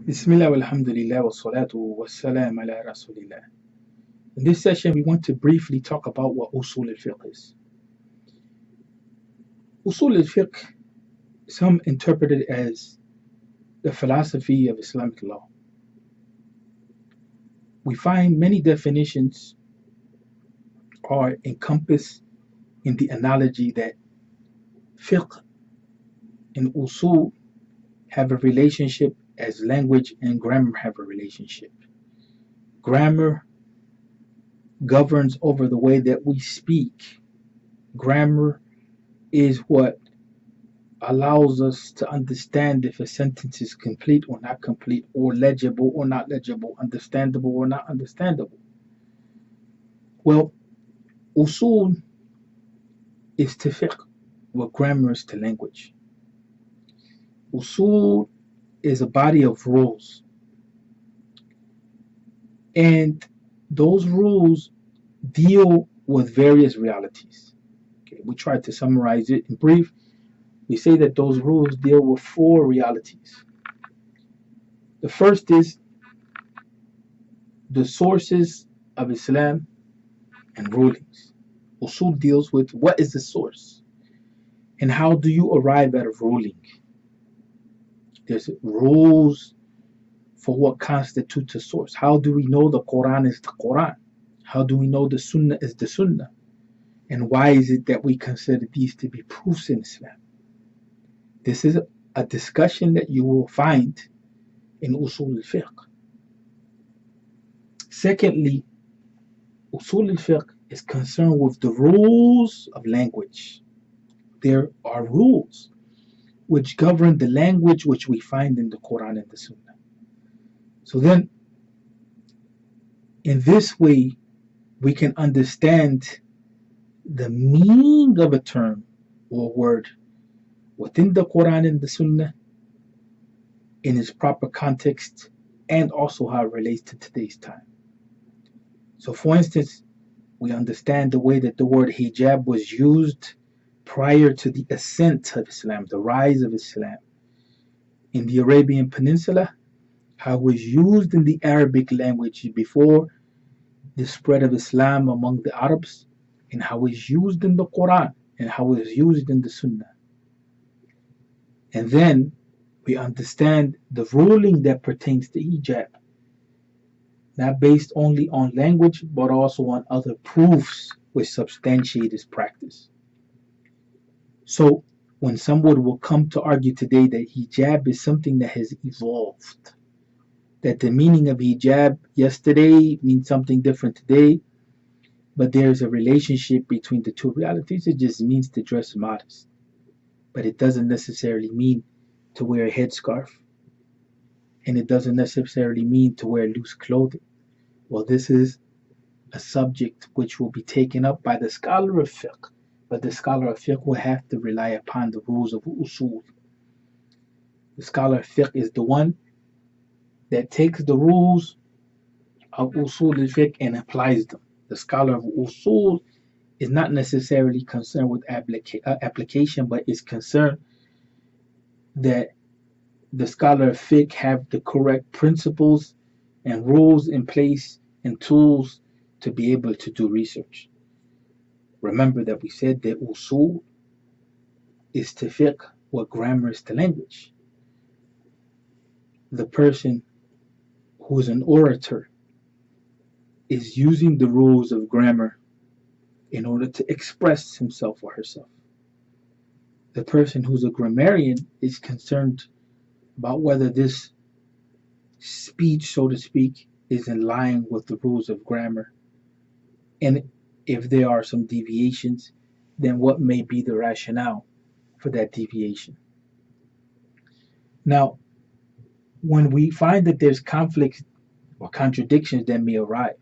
Bismillah walhamdulillah wa salatu wa salam ala rasulillah. In this session, we want to briefly talk about what Usul al-Fiqh is. Usul al-Fiqh, some interpret it as the philosophy of Islamic law. We find many definitions are encompassed in the analogy that fiqh and usul have a relationship as language and grammar have a relationship. Grammar governs over the way that we speak. Grammar is what allows us to understand if a sentence is complete or not complete, or legible or not legible, understandable or not understandable. Well, usul is to fiqh what grammar is to language. Usul is a body of rules, and those rules deal with various realities. Okay, we try to summarize it in brief. We say that those rules deal with four realities. The first is the sources of Islam and rulings. Usul deals with what is the source and how do you arrive at a ruling. There's rules for what constitutes a source. How do we know the Quran is the Quran? How do we know the Sunnah is the Sunnah? And why is it that we consider these to be proofs in Islam? This is a discussion that you will find in Usul al-Fiqh. Secondly, Usul al-Fiqh is concerned with the rules of language. There are rules which govern the language which we find in the Quran and the Sunnah. So then, in this way, we can understand the meaning of a term or word within the Quran and the Sunnah in its proper context, and also how it relates to today's time. So for instance, we understand the way that the word hijab was used prior to the ascent of Islam, the rise of Islam in the Arabian Peninsula, how it was used in the Arabic language before the spread of Islam among the Arabs, and how it was used in the Quran and how it was used in the Sunnah. And then we understand the ruling that pertains to hijab, not based only on language, but also on other proofs which substantiate its practice. So when someone will come to argue today that hijab is something that has evolved, that the meaning of hijab yesterday means something different today, but there's a relationship between the two realities, it just means to dress modest. But it doesn't necessarily mean to wear a headscarf, and it doesn't necessarily mean to wear loose clothing. Well, this is a subject which will be taken up by the scholar of fiqh, but the scholar of fiqh will have to rely upon the rules of usul. The scholar of fiqh is the one that takes the rules of usul al-fiqh and applies them. The scholar of usul is not necessarily concerned with application, but is concerned that the scholar of fiqh have the correct principles and rules in place and tools to be able to do research. Remember that we said that usul is to fiqh what grammar is to language. The person who is an orator is using the rules of grammar in order to express himself or herself. The person who's a grammarian is concerned about whether this speech, so to speak, is in line with the rules of grammar. And if there are some deviations, then what may be the rationale for that deviation? Now, when we find that there's conflicts or contradictions that may arise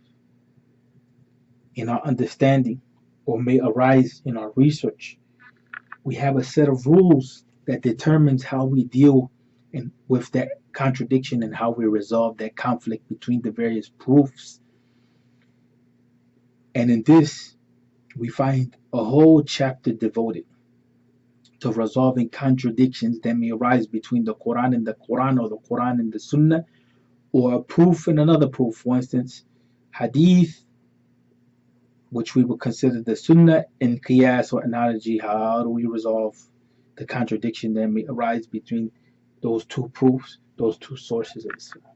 in our understanding or may arise in our research, we have a set of rules that determines how we deal with that contradiction and how we resolve that conflict between the various proofs. And in this, we find a whole chapter devoted to resolving contradictions that may arise between the Quran and the Quran, or the Quran and the Sunnah, or a proof in another proof. For instance, hadith, which we would consider the Sunnah, in qiyas or analogy. How do we resolve the contradiction that may arise between those two proofs, those two sources of Islam?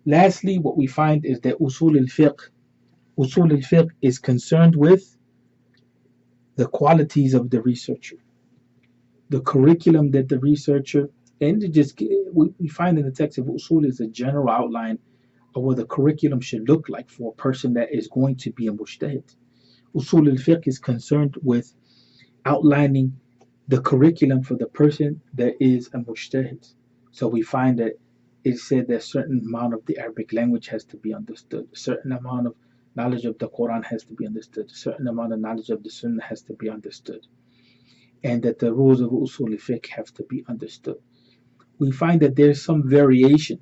Lastly, what we find is that Usul al-Fiqh is concerned with the qualities of the researcher, the curriculum that the researcher, and we find in the text of Usul is a general outline of what the curriculum should look like for a person that is going to be a mujtahid. Usul al-Fiqh is concerned with outlining the curriculum for the person that is a mujtahid. So we find that it said that a certain amount of the Arabic language has to be understood, a certain amount of knowledge of the Quran has to be understood, a certain amount of knowledge of the Sunnah has to be understood, and that the rules of Usul al-Fiqh have to be understood. We find that there's some variation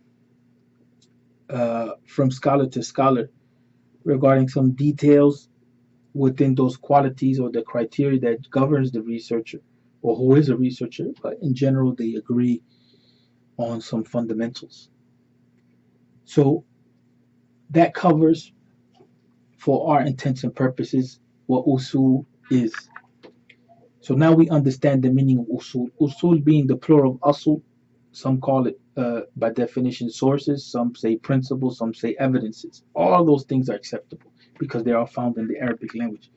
from scholar to scholar regarding some details within those qualities or the criteria that governs the researcher or who is a researcher, but in general they agree on some fundamentals. So that covers, for our intents and purposes, what usul is. So now we understand the meaning of usul. Usul being the plural of asl. Some call it by definition sources, some say principles, some say evidences. All those things are acceptable because they are found in the Arabic language.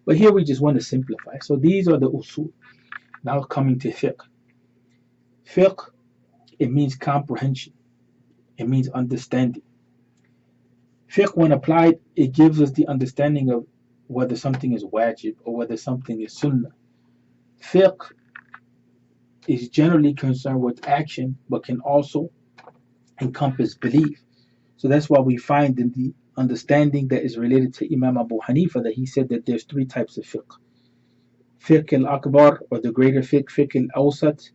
But here we just want to simplify. So these are the usul. Now coming to fiqh. Fiqh, it means comprehension. It means understanding. Fiqh, when applied, it gives us the understanding of whether something is wajib or whether something is sunnah. Fiqh is generally concerned with action, but can also encompass belief. So that's why we find in the understanding that is related to Imam Abu Hanifa that he said that there's three types of fiqh. Fiqh al-akbar, or the greater fiqh, fiqh al-awsat,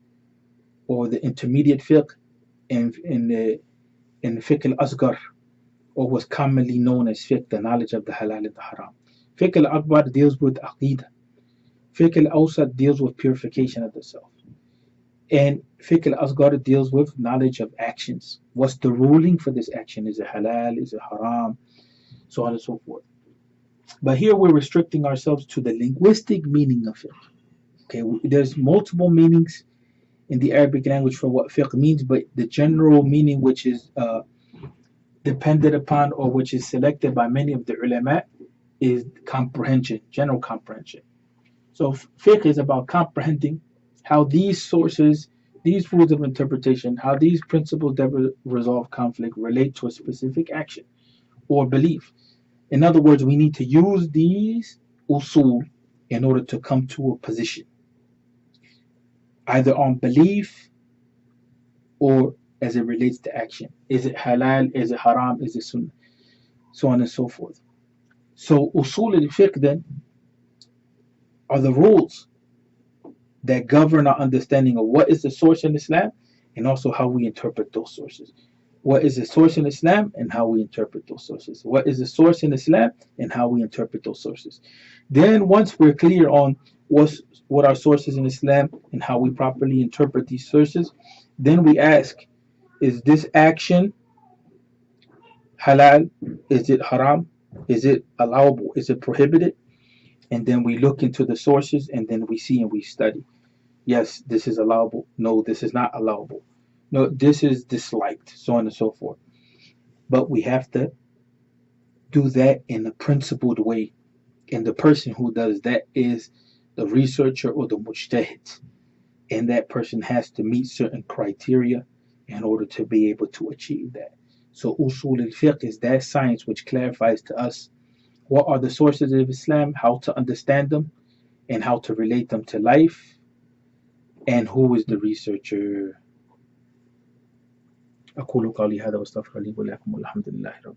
or the intermediate fiqh, and in fiqh al-asghar, or what's commonly known as fiqh, the knowledge of the halal and the haram. Fiqh al-akbar deals with Aqida. Fiqh al-awsat deals with purification of the self. And fiqh al-asghar deals with knowledge of actions. What's the ruling for this action? Is it halal? Is it haram? So on and so forth. But here we're restricting ourselves to the linguistic meaning of fiqh. Okay, there's multiple meanings in the Arabic language for what fiqh means, but the general meaning which is depended upon or which is selected by many of the ulama is comprehension, general comprehension. So fiqh is about comprehending how these sources, these rules of interpretation, how these principles that resolve conflict relate to a specific action or belief. In other words, we need to use these usul in order to come to a position, either on belief or as it relates to action. Is it halal? Is it haram? Is it sunnah? So on and so forth. So usul al-fiqh then are the rules that govern our understanding of what is the source in Islam and also how we interpret those sources. What is the source in Islam and how we interpret those sources. What is the source in Islam and how we interpret those sources. Then once we're clear on what our sources in Islam and how we properly interpret these sources, then we ask, is this action halal? Is it haram? Is it allowable? Is it prohibited? And then we look into the sources and then we see and we study. Yes, this is allowable. No, this is not allowable. No, this is disliked, so on and so forth. But we have to do that in a principled way. And the person who does that is the researcher or the mujtahid. And that person has to meet certain criteria in order to be able to achieve that. So Usul al-Fiqh is that science which clarifies to us what are the sources of Islam, how to understand them, and how to relate them to life, and who is the researcher. أقول قولي هذا واستغفر لي ولكم والحمد لله رب